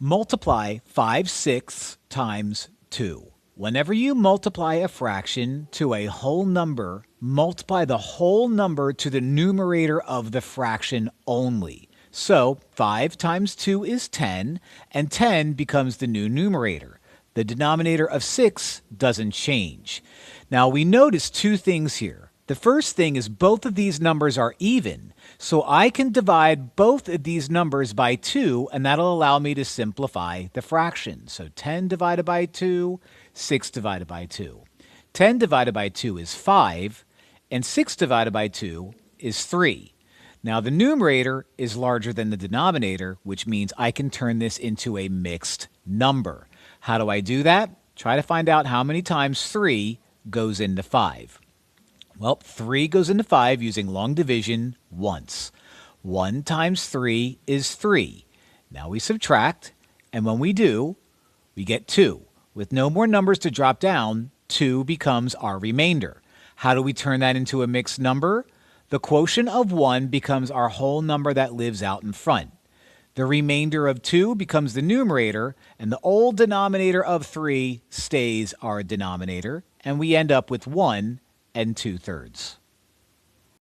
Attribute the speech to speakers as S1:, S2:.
S1: Multiply 5/6 times 2. Whenever you multiply a fraction to a whole number, multiply the whole number to the numerator of the fraction only. So 5 times 2 is 10, and 10 becomes the new numerator. The denominator of 6 doesn't change. Now we notice two things here. The first thing is both of these numbers are even, so I can divide both of these numbers by 2, and that'll allow me to simplify the fraction. So 10 divided by 2, 6 divided by 2. 10 divided by 2 is 5, and 6 divided by 2 is 3. Now the numerator is larger than the denominator, which means I can turn this into a mixed number. How do I do that? Try to find out how many times 3 goes into 5. Well, 3 goes into 5 using long division once. 1 times 3 is 3. Now we subtract, and when we do, we get 2. With no more numbers to drop down, 2 becomes our remainder. How do we turn that into a mixed number? The quotient of 1 becomes our whole number that lives out in front. The remainder of 2 becomes the numerator, and the old denominator of 3 stays our denominator, and we end up with 1 and 2/3.